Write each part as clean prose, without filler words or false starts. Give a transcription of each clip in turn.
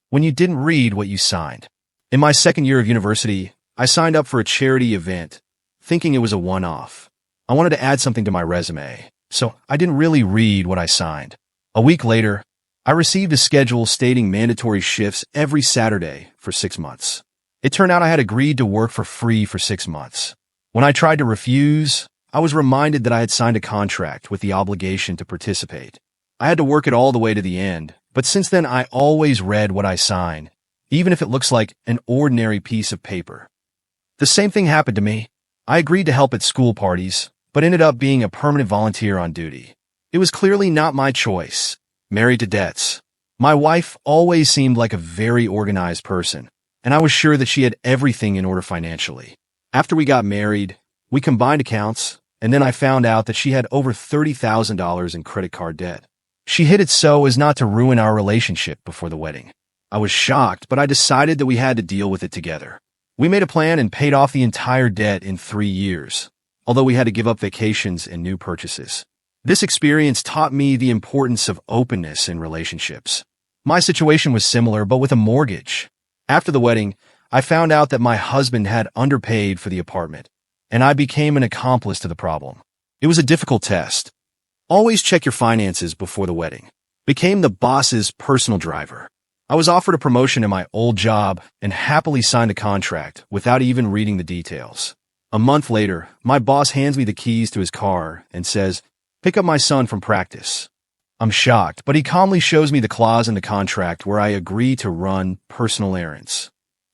when you didn't read what you signed. In my second year of university, I signed up for a charity event, thinking it was a one-off. I wanted to add something to my resume, so I didn't really read what I signed. A week later, I received a schedule stating mandatory shifts every Saturday for 6 months. It turned out I had agreed to work for free for 6 months. When I tried to refuse, I was reminded that I had signed a contract with the obligation to participate. I had to work it all the way to the end, but since then I always read what I signed, even if it looks like an ordinary piece of paper. The same thing happened to me. I agreed to help at school parties, but ended up being a permanent volunteer on duty. It was clearly not my choice. Married to debts. My wife always seemed like a very organized person, and I was sure that she had everything in order financially. After we got married, we combined accounts, and then I found out that she had over $30,000 in credit card debt. She hid it so as not to ruin our relationship before the wedding. I was shocked, but I decided that we had to deal with it together. We made a plan and paid off the entire debt in 3 years, although we had to give up vacations and new purchases. This experience taught me the importance of openness in relationships. My situation was similar, but with a mortgage. After the wedding, I found out that my husband had underpaid for the apartment, and I became an accomplice to the problem. It was a difficult test. Always check your finances before the wedding. Became the boss's personal driver. I was offered a promotion in my old job and happily signed a contract without even reading the details. A month later, my boss hands me the keys to his car and says, "Pick up my son from practice." I'm shocked, but he calmly shows me the clause in the contract where I agree to run personal errands.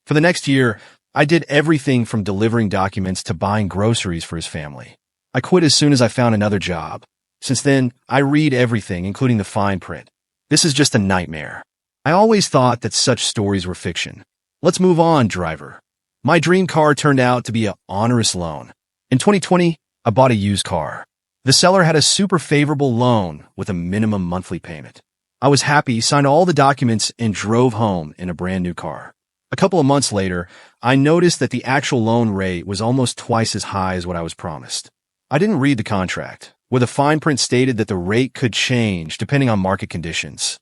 For the next year, I did everything from delivering documents to buying groceries for his family. I quit as soon as I found another job. Since then, I read everything, including the fine print. This is just a nightmare. I always thought that such stories were fiction. Let's move on, driver. My dream car turned out to be an onerous loan. In 2020, I bought a used car. The seller had a super favorable loan with a minimum monthly payment. I was happy, signed all the documents, and drove home in a brand new car. A couple of months later, I noticed that the actual loan rate was almost twice as high as what I was promised. I didn't read the contract, where the fine print stated that the rate could change depending on market conditions.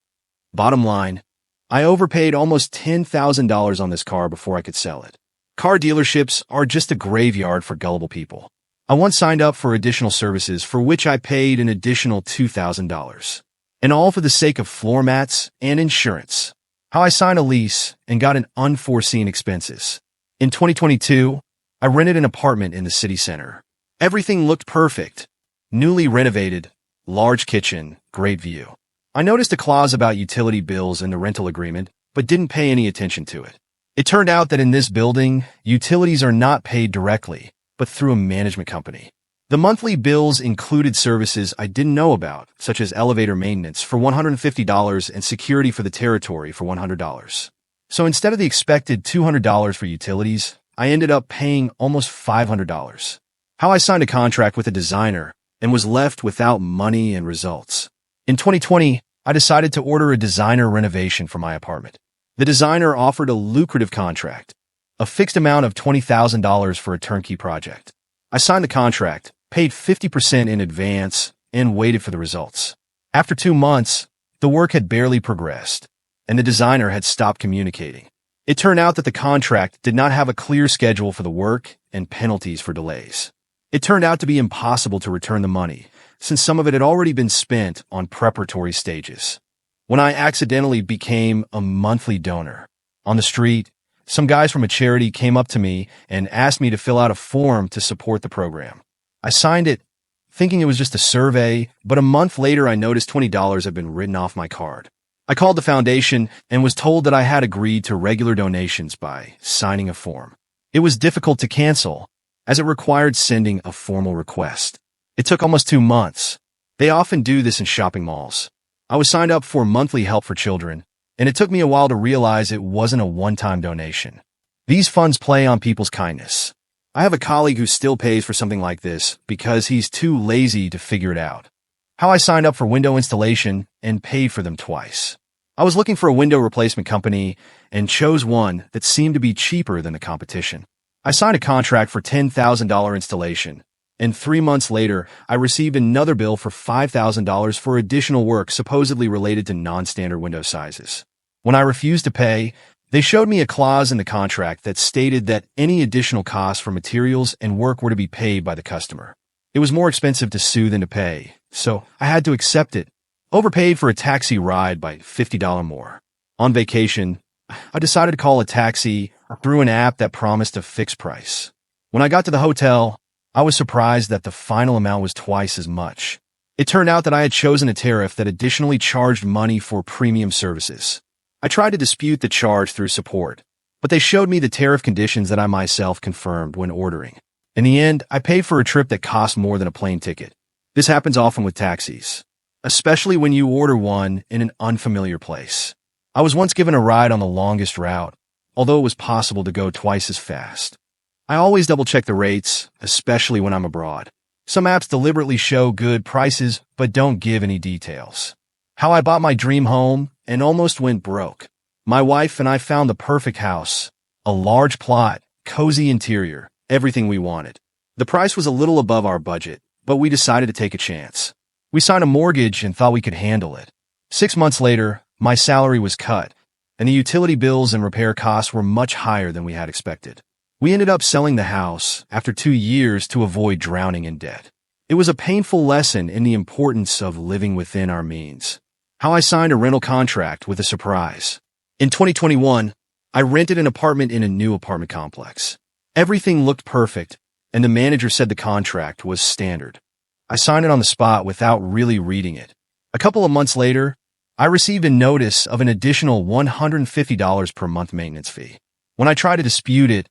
Bottom line, I overpaid almost $10,000 on this car before I could sell it. Car dealerships are just a graveyard for gullible people. I once signed up for additional services for which I paid an additional $2,000. And all for the sake of floor mats and insurance. How I signed a lease and got an unforeseen expenses. In 2022, I rented an apartment in the city center. Everything looked perfect. Newly renovated, large kitchen, great view. I noticed a clause about utility bills in the rental agreement, but didn't pay any attention to it. It turned out that in this building, utilities are not paid directly, but through a management company. The monthly bills included services I didn't know about, such as elevator maintenance for $150 and security for the territory for $100. So instead of the expected $200 for utilities, I ended up paying almost $500. How I signed a contract with a designer and was left without money and results. In 2020, I decided to order a designer renovation for my apartment. The designer offered a lucrative contract, a fixed amount of $20,000 for a turnkey project. I signed the contract, paid 50% in advance, and waited for the results. After 2 months, the work had barely progressed, and the designer had stopped communicating. It turned out that the contract did not have a clear schedule for the work and penalties for delays. It turned out to be impossible to return the money, since some of it had already been spent on preparatory stages. When I accidentally became a monthly donor, on the street, some guys from a charity came up to me and asked me to fill out a form to support the program. I signed it, thinking it was just a survey, but a month later I noticed $20 had been written off my card. I called the foundation and was told that I had agreed to regular donations by signing a form. It was difficult to cancel, as it required sending a formal request. It took almost 2 months. They often do this in shopping malls. I was signed up for monthly help for children, and it took me a while to realize it wasn't a one-time donation. These funds play on people's kindness. I have a colleague who still pays for something like this because he's too lazy to figure it out. How I signed up for window installation and paid for them twice. I was looking for a window replacement company and chose one that seemed to be cheaper than the competition. I signed a contract for $10,000 installation, and 3 months later, I received another bill for $5,000 for additional work supposedly related to non-standard window sizes. When I refused to pay, they showed me a clause in the contract that stated that any additional costs for materials and work were to be paid by the customer. It was more expensive to sue than to pay, so I had to accept it. Overpaid for a taxi ride by $50 more. On vacation, I decided to call a taxi through an app that promised a fixed price. When I got to the hotel, I was surprised that the final amount was twice as much. It turned out that I had chosen a tariff that additionally charged money for premium services. I tried to dispute the charge through support, but they showed me the tariff conditions that I myself confirmed when ordering. In the end, I paid for a trip that cost more than a plane ticket. This happens often with taxis, especially when you order one in an unfamiliar place. I was once given a ride on the longest route, although it was possible to go twice as fast. I always double-check the rates, especially when I'm abroad. Some apps deliberately show good prices but don't give any details. How I bought my dream home and almost went broke. My wife and I found the perfect house, a large plot, cozy interior, everything we wanted. The price was a little above our budget, but we decided to take a chance. We signed a mortgage and thought we could handle it. 6 months later, my salary was cut, and the utility bills and repair costs were much higher than we had expected. We ended up selling the house after 2 years to avoid drowning in debt. It was a painful lesson in the importance of living within our means. How I signed a rental contract with a surprise. In 2021, I rented an apartment in a new apartment complex. Everything looked perfect, and the manager said the contract was standard. I signed it on the spot without really reading it. A couple of months later, I received a notice of an additional $150 per month maintenance fee. When I tried to dispute it,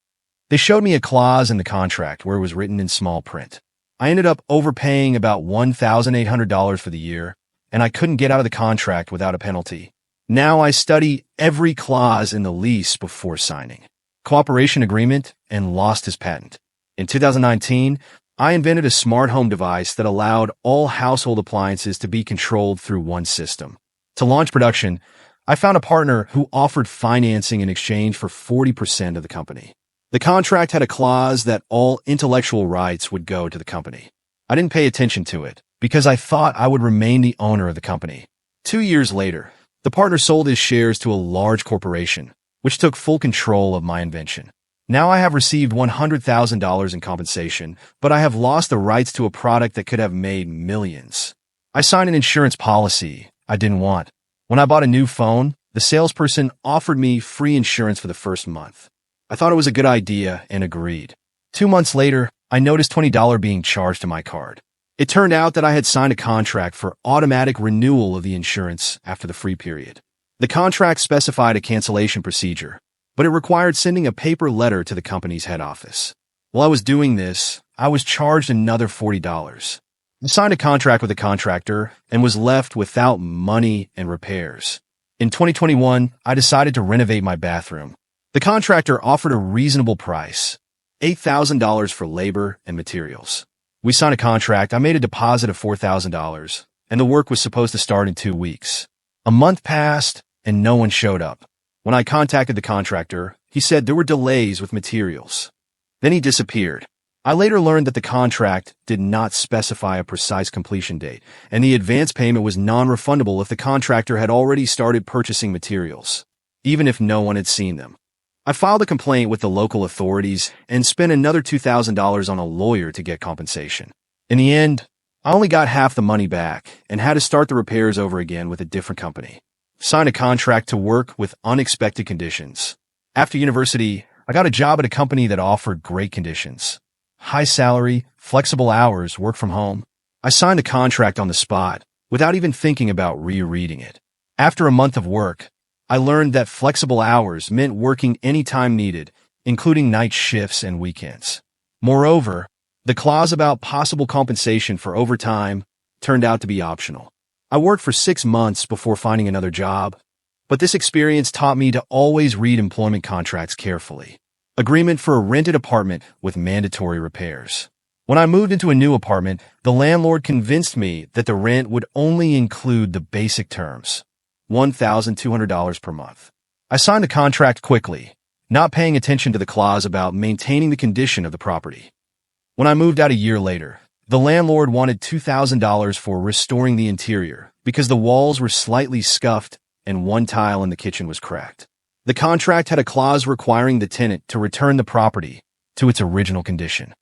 they showed me a clause in the contract where it was written in small print. I ended up overpaying about $1,800 for the year, and I couldn't get out of the contract without a penalty. Now I study every clause in the lease before signing. Cooperation agreement and lost his patent. In 2019, I invented a smart home device that allowed all household appliances to be controlled through one system. To launch production, I found a partner who offered financing in exchange for 40% of the company. The contract had a clause that all intellectual rights would go to the company. I didn't pay attention to it because I thought I would remain the owner of the company. 2 years later, the partner sold his shares to a large corporation, which took full control of my invention. Now I have received $100,000 in compensation, but I have lost the rights to a product that could have made millions. I signed an insurance policy I didn't want. When I bought a new phone, the salesperson offered me free insurance for the first month. I thought it was a good idea and agreed. 2 months later, I noticed $20 being charged to my card. It turned out that I had signed a contract for automatic renewal of the insurance after the free period. The contract specified a cancellation procedure, but it required sending a paper letter to the company's head office. While I was doing this, I was charged another $40. I signed a contract with a contractor and was left without money and repairs. In 2021, I decided to renovate my bathroom. The contractor offered a reasonable price, $8,000 for labor and materials. We signed a contract, I made a deposit of $4,000, and the work was supposed to start in 2 weeks. A month passed, and no one showed up. When I contacted the contractor, he said there were delays with materials. Then he disappeared. I later learned that the contract did not specify a precise completion date, and the advance payment was non-refundable if the contractor had already started purchasing materials, even if no one had seen them. I filed a complaint with the local authorities and spent another $2,000 on a lawyer to get compensation. In the end, I only got half the money back and had to start the repairs over again with a different company. Signed a contract to work with unexpected conditions. After university, I got a job at a company that offered great conditions. High salary, flexible hours, work from home. I signed the contract on the spot without even thinking about rereading it. After a month of work, I learned that flexible hours meant working anytime needed, including night shifts and weekends. Moreover, the clause about possible compensation for overtime turned out to be optional. I worked for 6 months before finding another job, but this experience taught me to always read employment contracts carefully. Agreement for a rented apartment with mandatory repairs. When I moved into a new apartment, the landlord convinced me that the rent would only include the basic terms. $1,200 per month. I signed the contract quickly, not paying attention to the clause about maintaining the condition of the property. When I moved out a year later, the landlord wanted $2,000 for restoring the interior because the walls were slightly scuffed and one tile in the kitchen was cracked. The contract had a clause requiring the tenant to return the property to its original condition.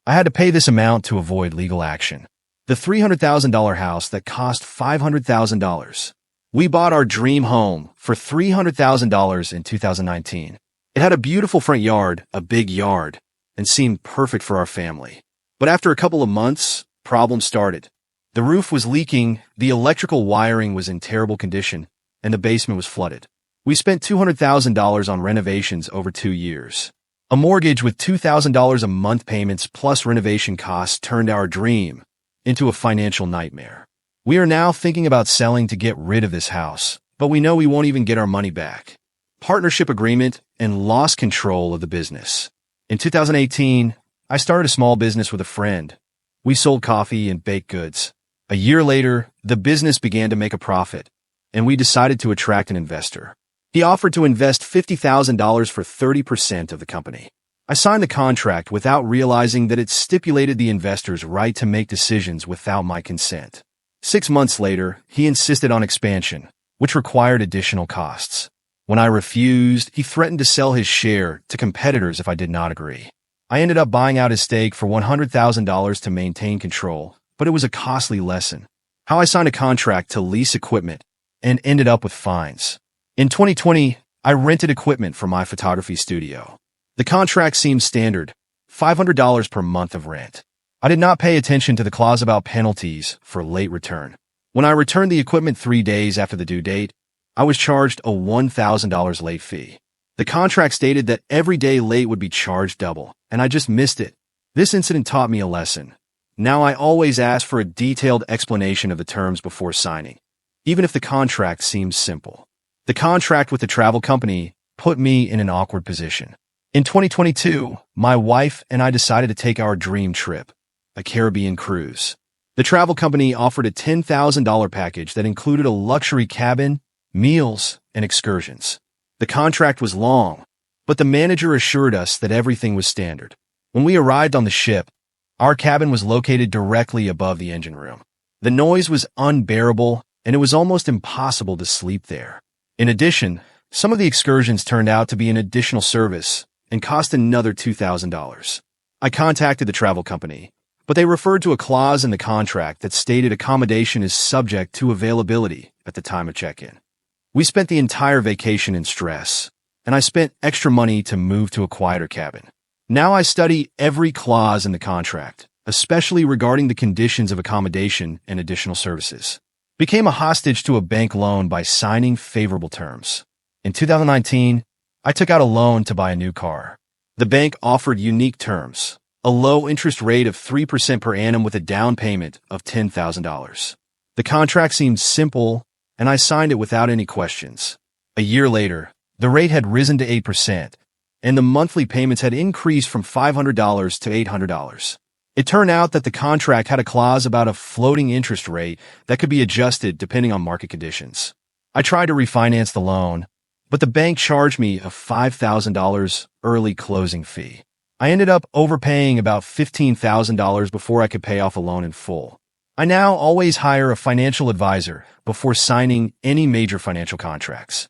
I had to pay this amount to avoid legal action. The $300,000 house that cost $500,000. We bought our dream home for $300,000 in 2019. It had a beautiful front yard, a big yard, and seemed perfect for our family. But after a couple of months, problems started. The roof was leaking, the electrical wiring was in terrible condition, and the basement was flooded. We spent $200,000 on renovations over 2 years. A mortgage with $2,000 a month payments plus renovation costs turned our dream into a financial nightmare. We are now thinking about selling to get rid of this house, but we know we won't even get our money back. Partnership agreement and lost control of the business. In 2018, I started a small business with a friend. We sold coffee and baked goods. A year later, the business began to make a profit, and we decided to attract an investor. He offered to invest $50,000 for 30% of the company. I signed the contract without realizing that it stipulated the investor's right to make decisions without my consent. 6 months later, he insisted on expansion, which required additional costs. When I refused, he threatened to sell his share to competitors if I did not agree. I ended up buying out his stake for $100,000 to maintain control, but it was a costly lesson. How I signed a contract to lease equipment and ended up with fines. In 2020, I rented equipment for my photography studio. The contract seemed standard, $500 per month of rent. I did not pay attention to the clause about penalties for late return. When I returned the equipment 3 days after the due date, I was charged a $1,000 late fee. The contract stated that every day late would be charged double, and I just missed it. This incident taught me a lesson. Now I always ask for a detailed explanation of the terms before signing, even if the contract seems simple. The contract with the travel company put me in an awkward position. In 2022, my wife and I decided to take our dream trip, a Caribbean cruise. The travel company offered a $10,000 package that included a luxury cabin, meals, and excursions. The contract was long, but the manager assured us that everything was standard. When we arrived on the ship, our cabin was located directly above the engine room. The noise was unbearable, and it was almost impossible to sleep there. In addition, some of the excursions turned out to be an additional service and cost another $2,000. I contacted the travel company, but they referred to a clause in the contract that stated accommodation is subject to availability at the time of check-in. We spent the entire vacation in stress, and I spent extra money to move to a quieter cabin. Now I study every clause in the contract, especially regarding the conditions of accommodation and additional services. Became a hostage to a bank loan by signing favorable terms. In 2019, I took out a loan to buy a new car. The bank offered unique terms, a low interest rate of 3% per annum with a down payment of $10,000. The contract seemed simple, and I signed it without any questions. A year later, the rate had risen to 8%, and the monthly payments had increased from $500 to $800. It turned out that the contract had a clause about a floating interest rate that could be adjusted depending on market conditions. I tried to refinance the loan, but the bank charged me a $5,000 early closing fee. I ended up overpaying about $15,000 before I could pay off a loan in full. I now always hire a financial advisor before signing any major financial contracts.